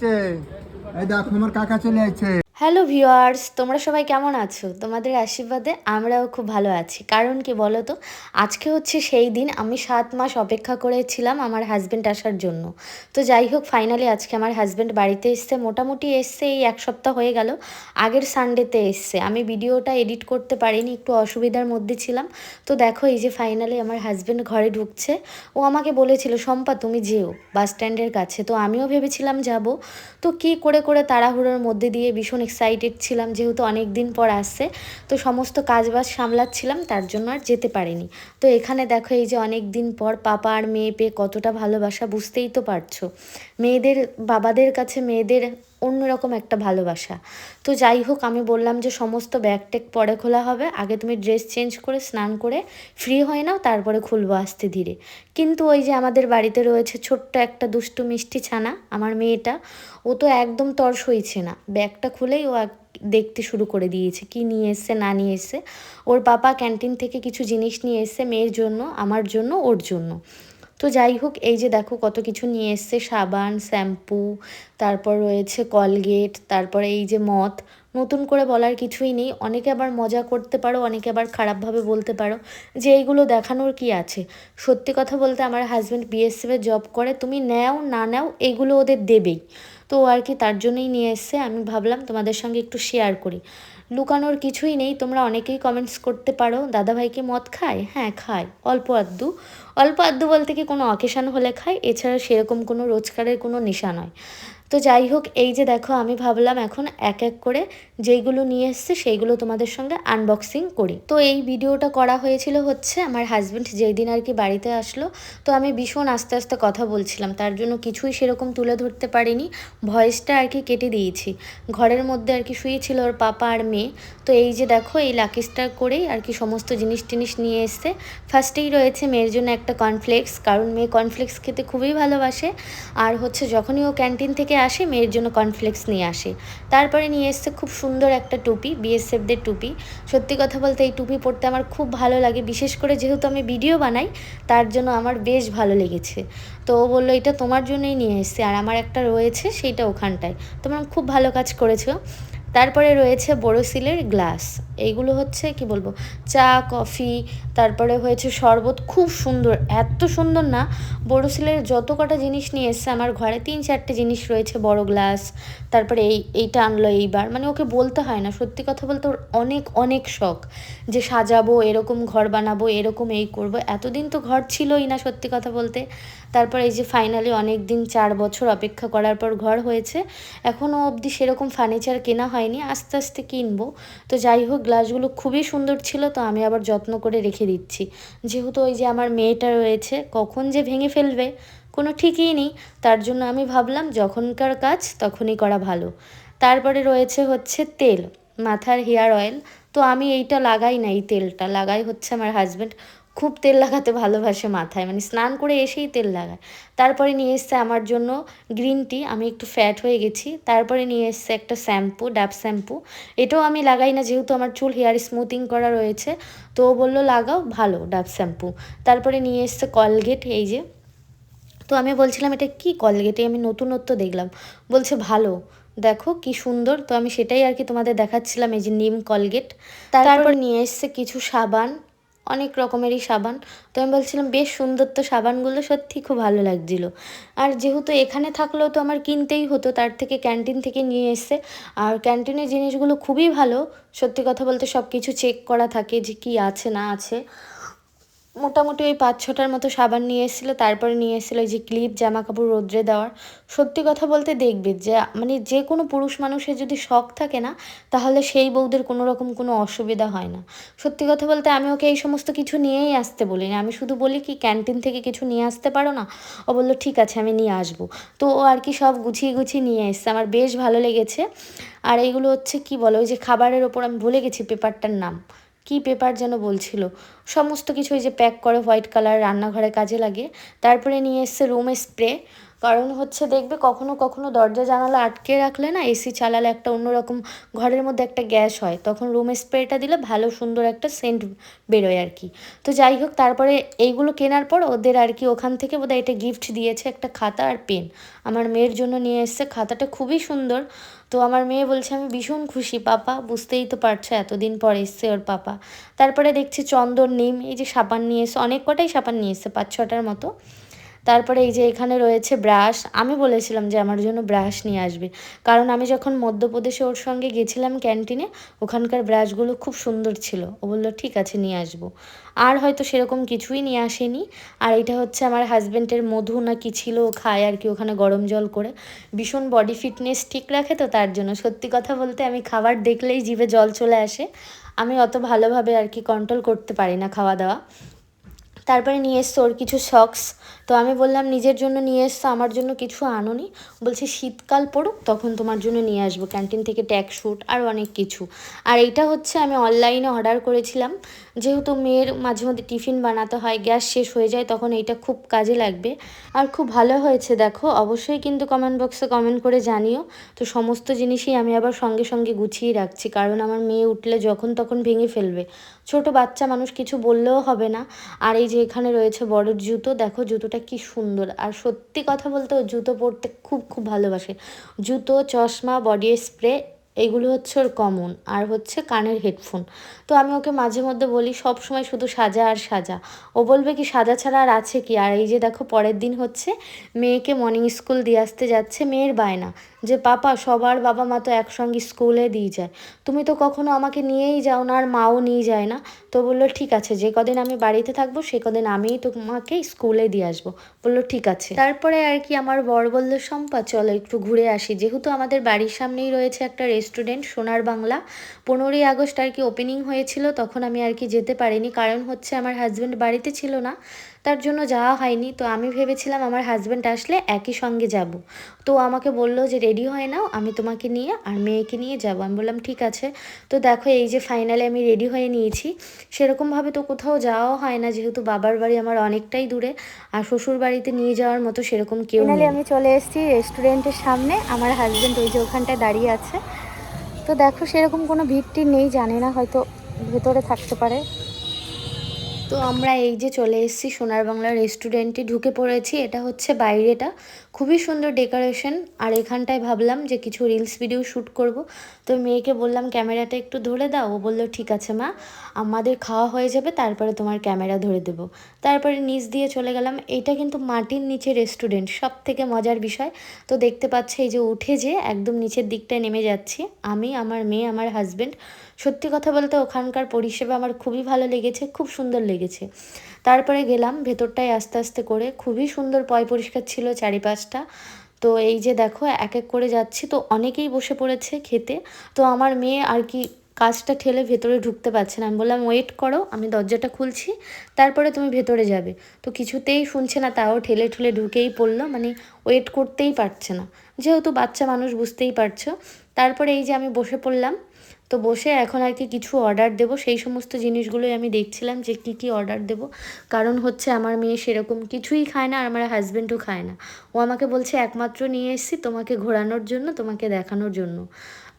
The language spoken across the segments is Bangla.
এই দেখো আমার কাকা চলে আসছে। হ্যালো ভিউয়ার্স, তোমরা সবাই কেমন আছো? তোমাদের আশীর্বাদে আমরাও খুব ভালো আছি। কারণ কি বলো তো, আজকে হচ্ছে সেই দিন আমি 7 মাস অপেক্ষা করেছিলাম আমার হাজব্যান্ড আসার জন্য। তো যাই হোক, ফাইনালি আজকে আমার হাজব্যান্ড বাড়িতে এসছে। মোটামুটি এসছে এই 1 সপ্তাহ হয়ে গেল। আগের সানডেতে এসছে। আমি ভিডিওটা এডিট করতে পারিনি, একটু অসুবিধার মধ্যে ছিলাম। তো দেখো, এই যে ফাইনালি আমার হাজব্যান্ড ঘরে ঢুকছে। ও আমাকে বলেছিল, শম্পা তুমি যেও বাস স্ট্যান্ডের কাছে। তো আমিও ভেবেছিলাম যাব। তো কী করে করে তাড়াহুড়োর মধ্যে দিয়ে ভীষণ এক্সাইটেড ছিলাম, যেহেতু অনেক দিন পর আসছে। তো সমস্ত কাজবাজ সামলাচ্ছিলাম, তার জন্য আর যেতে পারিনি। তো এখানে দেখো, এই যে অনেক দিন পর পাপা আর মেয়ে পেয়ে কতটা ভালোবাসা, বুঝতেই তো পারছো। মেয়েদের বাবাদের কাছে মেয়েদের অন্যরকম একটা ভালোবাসা। তো যাই হোক, আমি বললাম যে সমস্ত ব্যাগ ট্যাগ পরে খোলা হবে, আগে তুমি ড্রেস চেঞ্জ করে স্নান করে ফ্রি হয়ে নাও, তারপরে খুলবো আস্তে ধীরে। কিন্তু ওই যে আমাদের বাড়িতে রয়েছে ছোট্ট একটা দুষ্টু মিষ্টি ছানা, আমার মেয়েটা। ও তো একদম তর সইছে না, ব্যাগটা খুলেই ও দেখতে শুরু করে দিয়েছে কি নিয়ে এসছে না নিয়ে এসছে। ওর পাপা ক্যান্টিন থেকে কিছু জিনিস নিয়ে এসছে মেয়ের জন্য, আমার জন্য, ওর জন্য। তো যাই হোক, এই যে দেখো কত কিছু নিয়ে এসছে, সাবান, শ্যাম্পু, তারপর রয়েছে কলগেট, তারপরে এই যে মদ। নতুন করে বলার কিছুই নেই। অনেকে আবার মজা করতে পারো, অনেকে আবার খারাপভাবে বলতে পারো যে এইগুলো দেখানোর কি আছে। সত্যি কথা বলতে, আমার হাজব্যান্ড বিএসএফে জব করে, তুমি নেও না নেও এইগুলো ওদের দেবেই। তো আর কি, তার জন্যই নিয়ে এসছে। আমি ভাবলাম তোমাদের সঙ্গে একটু শেয়ার করি। লুকানোর কিছুই নেই। তোমরা অনেকেই কমেন্টস করতে পারো, দাদাভাই কি মদ খায়? হ্যাঁ খায়, অল্প আধটু। অল্প আধটু বলতে কি, কোনো অকেশান হলে খায়, এছাড়া সেরকম কোনো রোজগারের কোনো নেশা নয়। তো যাই হোক, এই যে দেখো, আমি ভাবলাম এখন এক এক করে যেইগুলো নিয়ে এসছে সেইগুলো তোমাদের সঙ্গে আনবক্সিং করি। তো এই ভিডিওটা করা হয়েছিল হচ্ছে আমার হাজব্যান্ড যেই দিন আর কি বাড়িতে আসলো। তো আমি ভীষণ আস্তে আস্তে কথা বলছিলাম, তার জন্য কিছুই সেরকম তুলে ধরতে পারিনি। ভয়েসটা আর কি কেটে দিয়েছি। ঘরের মধ্যে আর কি শুয়েছিল ওর পাপা আর মেয়ে। তো এই যে দেখো, এই লাকি স্টার করেই আর কি সমস্ত জিনিস টিনিস নিয়ে এসছে। ফার্স্টেই রয়েছে মেয়ের জন্য একটা কর্নফ্লেক্স, কারণ মেয়ে কর্নফ্লেক্স খেতে খুবই ভালোবাসে। আর হচ্ছে যখনই ও ক্যান্টিন থেকে আসে মেয়ের জন্য কর্নফ্লেক্স নিয়ে আসে। তারপরে নিয়ে এসছে খুব সুন্দর একটা টুপি, বিএসএফদের টুপি। সত্যি কথা বলতে এই টুপি পরতে আমার খুব ভালো লাগে, বিশেষ করে যেহেতু আমি ভিডিও বানাই, তার জন্য আমার বেশ ভালো লেগেছে। তো ও বললো এটা তোমার জন্যই নিয়ে এসছে, আর আমার একটা রয়েছে সেইটা ওখানটায়। তোমার খুব ভালো কাজ করেছো। তারপরে রয়েছে বোরোসিলের গ্লাস। এইগুলো হচ্ছে কি বলবো, চা কফি, তারপরে হয়েছে শরবত, খুব সুন্দর, এত সুন্দর না। বোরোসিলের যত কটা জিনিস নিয়ে এসছে আমার ঘরে, 3-4টে জিনিস রয়েছে, বড় গ্লাস। তারপরে এইটা আনলো এইবার, মানে ওকে বলতে হয় না। সত্যি কথা বলতে ওর অনেক অনেক শখ যে সাজাবো, এরকম ঘর বানাবো, এরকম এই করব। এতদিন তো ঘর ছিলই না সত্যি কথা বলতে। তারপর এই যে ফাইনালি অনেক দিন, 4 বছর অপেক্ষা করার পর ঘর হয়েছে। এখনও অবধি সেরকম ফার্নিচার কেনা হয়নি, আস্তে আস্তে কিনবো। তো যাই হোক, গ্লাসগুলো খুবই সুন্দর ছিল, তো আমি আবার যত্ন করে রেখে দিচ্ছি। যেহেতু ওই যে আমার মেয়েটা রয়েছে, কখন যে ভেঙে ফেলবে কোনো ঠিকই নেই। তার জন্য আমি ভাবলাম যখনকার কাজ তখনই করা ভালো। তারপরে রয়েছে হচ্ছে তেল, মাথার হেয়ার অয়েল। তো আমি এইটা লাগাই না, এই তেলটা লাগাই হচ্ছে আমার হাজব্যান্ড। খুব তেল লাগাতে ভালোবাসে মাথায়, মানে স্নান করে এসেই তেল লাগায়। তারপরে নিয়ে এসছে আমার জন্য গ্রিন টি, আমি একটু ফ্যাট হয়ে গেছি। তারপরে নিয়ে এসছে একটা শ্যাম্পু, ডাব শ্যাম্পু। এটাও আমি লাগাই না, যেহেতু আমার চুল হেয়ার স্মুথিং করা রয়েছে। তো ও বললো লাগাও, ভালো ডাব শ্যাম্পু। তারপরে নিয়ে এসছে কলগেট, এই যে। তো আমি বলছিলাম এটা কি কলগেটে, আমি নতুনত্ব দেখলাম। বলছে ভালো, দেখো কি সুন্দর। তো আমি সেটাই আর কি তোমাদের দেখাচ্ছিলাম, এই যে নিম কলগেট। তারপর নিয়ে এসছে কিছু সাবান, অনেক রকমেরই সাবান। তো আমি বলছিলাম বেশ সুন্দর তো সাবানগুলো, সত্যি খুব ভালো লাগছিল। আর যেহেতু এখানে থাকলেও তো আমার কিনতেই হতো, তার থেকে ক্যান্টিন থেকে নিয়ে এসছে। আর ক্যান্টিনের জিনিসগুলো খুবই ভালো। সত্যি কথা বলতে সব কিছু চেক করা থাকে যে কি আছে না আছে। মোটামুটি ওই 5-6টার মতো সাবান নিয়ে এসেছিলো। তারপরে নিয়ে এসেছিলো এই যে ক্লিপ, জামা কাপড় রোদ্রে দেওয়ার। সত্যি কথা বলতে দেখবে যে মানে যে কোনো পুরুষ মানুষের যদি শখ থাকে না, তাহলে সেই বউদের কোনো রকম কোনো অসুবিধা হয় না। সত্যি কথা বলতে আমি ওকে এই সমস্ত কিছু নিয়েই আসতে বলি না, আমি শুধু বলি কি ক্যান্টিন থেকে কিছু নিয়ে আসতে পারো না? ও বললো ঠিক আছে আমি নিয়ে আসবো। তো ও আর কি সব গুছিয়ে গুছিয়ে নিয়ে এসছে, আমার বেশ ভালো লেগেছে। আর এইগুলো হচ্ছে কি বলো, ওই যে খাবারের ওপর, আমি ভুলে গেছি পেপারটার নাম, কি পেপার যেন বলছিল। সমস্ত কিছু ওই যে প্যাক করে হোয়াইট কালার, রান্নাঘরে কাজে লাগে। তারপরে নিয়ে এসছে রুম স্প্রে। কারণ হচ্ছে দেখবে কখনো কখনো দরজা জানালা আটকে রাখলে না, এসি চালালে একটা অন্যরকম ঘরের মধ্যে একটা গ্যাস হয়, তখন রুম স্প্রেটা দিলে ভালো সুন্দর একটা সেন্ট বেরোয় আর কি। তো যাই হোক, তারপরে এইগুলো কেনার পর ওদের আর কি ওখান থেকে বোধহয় এটা গিফট দিয়েছে, একটা খাতা আর পেন আমার মেয়ের জন্য নিয়ে এসছে। খাতাটা খুবই সুন্দর। তো আমার মেয়ে বলছে আমি ভীষণ খুশি পাপা, বুঝতেই তো পারছো এতদিন পর এসছে ওর পাপা। তারপরে দেখছি চন্দন, নিম, এই যে সাবান নিয়ে এসছে, অনেক কটাই সাবান নিয়ে এসছে, 5-6টার মতো। তারপরে এই যে এখানে রয়েছে ব্রাশ। আমি বলেছিলাম যে আমার জন্য ব্রাশ নিয়ে আসবে, কারণ আমি যখন মধ্যপ্রদেশে ওর সঙ্গে গেছিলাম ক্যান্টিনে, ওখানকার ব্রাশগুলো খুব সুন্দর ছিল। ও বললো ঠিক আছে নিয়ে আসবো। আর হয়তো সেরকম কিছুই নিয়ে আসেনি। আর এটা হচ্ছে আমার হাজব্যান্ডের মধু না কি ছিল, ও খায় আর কি ওখানে গরম জল করে। ভীষণ বডি ফিটনেস ঠিক রাখে, তো তার জন্য সত্যি কথা বলতে আমি খাবার দেখলেই জিভে জল চলে আসে। আমি অত ভালোভাবে আর কি কন্ট্রোল করতে পারি না খাওয়া দাওয়া। তারপরে নিয়ে এসছো ওর কিছু সক্স। তো আমি বললাম নিজের জন্য নিয়ে এসছো, আমার জন্য কিছু আনোনি। বলছে শীতকাল পড়ুক তখন তোমার জন্য নিয়ে আসবো ক্যান্টিন থেকে ট্যাগ স্যুট আর অনেক কিছু। আর এটা হচ্ছে আমি অনলাইনে অর্ডার করেছিলাম, যেহেতু মেয়ের মাঝে মধ্যে টিফিন বানাতে হয়, গ্যাস শেষ হয়ে যায়, তখন এইটা খুব কাজে লাগবে। আর খুব ভালো হয়েছে দেখো, অবশ্যই কিন্তু কমেন্ট বক্সে কমেন্ট করে জানিও। তো সমস্ত জিনিসই আমি আবার সঙ্গে সঙ্গে গুছিয়ে রাখছি, কারণ আমার মেয়ে উঠলে যখন তখন ভেঙে ফেলবে। ছোট বাচ্চা মানুষ, কিছু বললেও হবে না। আর এই যে এখানে রয়েছে বড় জুতো, দেখো জুতোটা কি সুন্দর। আর সত্যি কথা বলতে ও জুতো পরতে খুব খুব ভালোবাসে। জুতো, চশমা, বডি স্প্রে, এইগুলো হচ্ছে ওর কমন। আর হচ্ছে কানের হেডফোন। তো আমি ওকে মাঝে মধ্যে বলি সব সময় শুধু সাজা আর সাজা। ও বলবে কি সাজা ছাড়া আর আছে কি। আর এই যে দেখো পরের দিন হচ্ছে মেয়েকে মর্নিং স্কুল দিয়ে আসতে যাচ্ছে। মেয়ের বায়না যে পাপা সবার বাবা মা তো একসঙ্গে স্কুলে দিয়ে যায়, তুমি তো কখনো আমাকে নিয়েই যাও না, আর মাও নিয়ে যায় না। তো বললো ঠিক আছে, যে কদিন আমি বাড়িতে থাকবো সে কদিন আমিই তোমাকে স্কুলে দিয়ে আসবো। বললো ঠিক আছে। তারপরে আর কি আমার বর বললো শম্পা চলো একটু ঘুরে আসি, যেহেতু আমাদের বাড়ির সামনেই রয়েছে একটা রেস্টুরেন্ট সোনার বাংলা। 15ই আগস্ট আর কি ওপেনিং হয়েছিল, তখন আমি আর কি যেতে পারিনি, কারণ হচ্ছে আমার হাজব্যান্ড বাড়িতে ছিল না, তার জন্য যাওয়া হয়নি। তো আমি ভেবেছিলাম আমার হাজব্যান্ড আসলে একই সঙ্গে যাব। তো আমাকে বললো যে রেডি হয়ে নাও, আমি তোমাকে নিয়ে আর মেয়েকে নিয়ে যাবো। আমি বললাম ঠিক আছে। তো দেখো এই যে ফাইনালি আমি রেডি হয়ে নিয়েছি। সেরকমভাবে তো কোথাও যাওয়াও হয় না, যেহেতু বাবার বাড়ি আমার অনেকটাই দূরে, আর শ্বশুর বাড়িতে নিয়ে যাওয়ার মতো সেরকম কেউ নেই। আমি চলে এসেছি রেস্টুরেন্টের সামনে, আমার হাজব্যান্ড ওই যে ওখানটায় দাঁড়িয়ে আছে। তো দেখো সেরকম কোনো ভিড় টিড় নেই, জানি না হয়তো ভেতরে থাকতে পারে। তো আমরা এই যে চলে এসেছি সোনার বাংলা রেস্টুরেন্টে, ঢুকে পড়েছি। এটা হচ্ছে বাইরেটা, খুবই সুন্দর ডেকোরেশন। আর এখানটায় ভাবলাম যে কিছু রিলস ভিডিও শ্যুট করব। তো মেয়েকে বললাম ক্যামেরাটা একটু ধরে দাও। ও বললো ঠিক আছে মা, আমাদের খাওয়া হয়ে যাবে তারপরে তোমার ক্যামেরা ধরে দেবো। তারপরে নিচ দিয়ে চলে গেলাম। এটা কিন্তু মাটির নিচে রেস্টুরেন্ট, সব থেকে মজার বিষয়। তো দেখতে পাচ্ছে এই যে উঠে যে একদম নিচের দিকটায় নেমে যাচ্ছি আমি, আমার মেয়ে, আমার হাজব্যান্ড। সত্যি কথা বলতে ওখানকার পরিষেবা আমার খুবই ভালো লেগেছে, খুব সুন্দর লেগেছে। তারপরে গেলাম ভেতরটায় আস্তে আস্তে করে, খুবই সুন্দর পয় পরিষ্কার ছিল চারিপাশটা। তো এই যে দেখো এক এক করে যাচ্ছি, তো অনেকেই বসে পড়েছে খেতে। তো আমার মেয়ে আর কি কাজটা ঠেলে ভেতরে ঢুকতে পারছে না। আমি বললাম ওয়েট করো, আমি দরজাটা খুলছি, তারপরে তুমি ভেতরে যাবে। তো কিছুতেই শুনছে না, তাও ঠেলে ঠুলে ঢুকেই পড়লো, মানে ওয়েট করতেই পারছে না, যেহেতু বাচ্চা মানুষ বুঝতেই পারছো। তারপরে এই যে আমি বসে পড়লাম। তো বসে এখন আর কি কিছু অর্ডার দেবো, সেই সমস্ত জিনিসগুলোই আমি দেখছিলাম যে কি কি অর্ডার দেবো। কারণ হচ্ছে আমার মেয়ে সেরকম কিছুই খায় না, আর আমার হাজব্যান্ডও খায় না। ও আমাকে বলছে একমাত্র নিয়ে এসেছি তোমাকে ঘোরানোর জন্য, তোমাকে দেখানোর জন্য।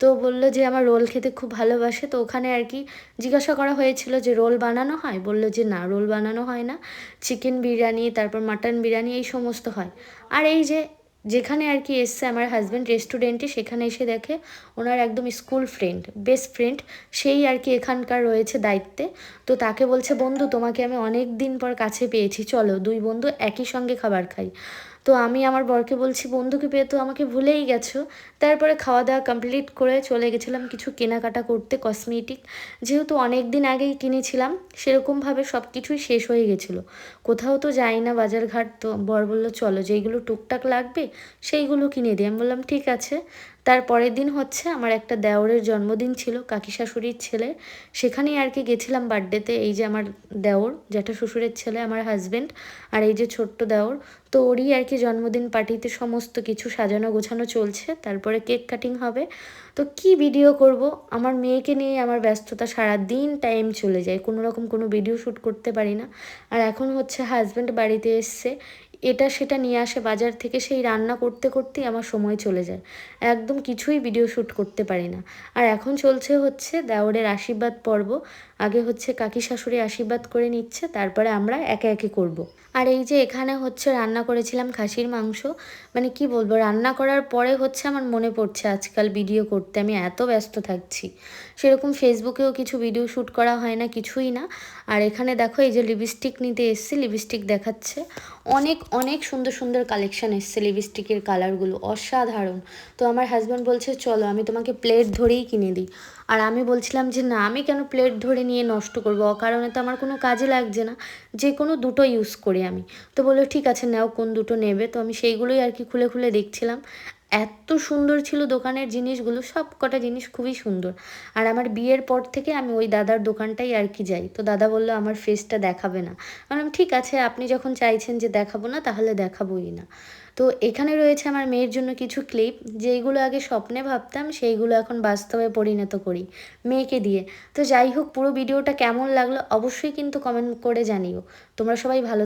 তো বললো যে আমার রোল খেতে খুব ভালোবাসে। তো ওখানে আর কি জিজ্ঞাসা করা হয়েছিল যে রোল বানানো হয়, বললো যে না রোল বানানো হয় না, চিকেন বিরিয়ানি তারপর মাটন বিরিয়ানি এই সমস্ত হয়। আর এই যে যেখানে আর কি এসছে আমার হাজব্যান্ড রেস্টুরেন্টে, সেখানে এসে দেখে ওনার একদম স্কুল ফ্রেন্ড, বেস্ট ফ্রেন্ড, সেই আর কি এখানকার রয়েছে দায়িত্বে। তো তাকে বলছে বন্ধু তোমাকে আমি অনেক দিন পর কাছে পেয়েছি, চলো দুই বন্ধু একই সঙ্গে খাবার খাই। তো আমি আমার বরকে বলছি বন্ধুকে পেয়ে তো আমাকে ভুলেই গেছো। তারপরে খাওয়া দাওয়া কমপ্লিট করে চলে গেছিলাম কিছু কেনাকাটা করতে, কসমেটিক, যেহেতু অনেক দিন আগেই কিনেছিলাম, সেরকমভাবে সব কিছুই শেষ হয়ে গেছিলো। কোথাও তো যাই না বাজারঘাট। তো বর বললো চলো যেইগুলো টুকটাক লাগবে সেইগুলো কিনে দিই। আমি বললাম ঠিক আছে। তার পরের দিন হচ্ছে আমার একটা দেওরের জন্মদিন ছিল, কাকি শাশুড়ির ছেলে, সেখানেই আর কি গেছিলাম বার্থডেতে। এই যে আমার দেওর, জ্যাঠা শ্বশুরের ছেলে আমার হাজব্যান্ড, আর এই যে ছোট্ট দেওর। তো ওরই আর কি জন্মদিন পার্টিতে সমস্ত কিছু সাজানো গোছানো চলছে, তারপরে কেক কাটিং হবে। তো কি ভিডিও করব, আমার মেয়েকে নিয়ে আমার ব্যস্ততা, সারা দিন টাইম চলে যায়, কোনো রকম কোনো ভিডিও শ্যুট করতে পারি না। আর এখন হচ্ছে হাজব্যান্ড বাড়িতে এসছে, এটা সেটা নিয়ে আসে বাজার থেকে, সেই রান্না করতে করতেই আমার সময় চলে যায়, একদম কিছুই ভিডিও শ্যুট করতে পারি না। আর এখন চলছে হচ্ছে দেওরের আশীর্বাদ পর্ব। আগে হচ্ছে কাকি শাশুড়ি আশীর্বাদ করে নিচ্ছে, তারপরে আমরা একে একে করব। আর এই যে এখানে হচ্ছে রান্না করেছিলাম খাসির মাংস, মানে কি বলবো, রান্না করার পরে হচ্ছে আমার মনে পড়ছে আজকাল ভিডিও করতে, আমি এত ব্যস্ত থাকছি, সেরকম ফেসবুকেও কিছু ভিডিও শ্যুট করা হয় না, কিছুই না। আর এখানে দেখো এই যে লিপস্টিক নিতে এসেছি, লিপস্টিক দেখাচ্ছে, অনেক অনেক সুন্দর সুন্দর কালেকশান এসছে লিপস্টিকের কালারগুলো অসাধারণ। তো আমার হাজব্যান্ড বলছে চলো আমি তোমাকে প্লেট ধরেই কিনে দিই। আর আমি বলছিলাম যে না, আমি কেন প্লেট ধরে নিয়ে নষ্ট করবো, অকারণে তো আমার কোনো কাজে লাগছে না, যে কোনো দুটো ইউজ করি আমি। তো বললো ঠিক আছে নাও, কোন দুটো নেবে। তো আমি সেইগুলোই আর কি খুলে খুলে দেখছিলাম, এত সুন্দর ছিল দোকানের জিনিসগুলো, সব কটা জিনিস খুবই সুন্দর। আর আমার বিয়ের পর থেকে আমি ওই দাদার দোকানটাই আর কি যাই। তো দাদা বললো আমার ফেসটা দেখাবে না। বললাম ঠিক আছে, আপনি যখন চাইছেন যে দেখাবো না, তাহলে দেখাবোই না। তো এখানে রয়েছে আমার মেয়ের জন্য কিছু ক্লিপ, যেইগুলো আগে স্বপ্নে ভাবতাম সেইগুলো এখন বাস্তবে পরিণত করি মেয়েকে দিয়ে। তো যাই হোক, পুরো ভিডিওটা কেমন লাগলো অবশ্যই কিন্তু কমেন্ট করে জানিও। তোমরা সবাই ভালো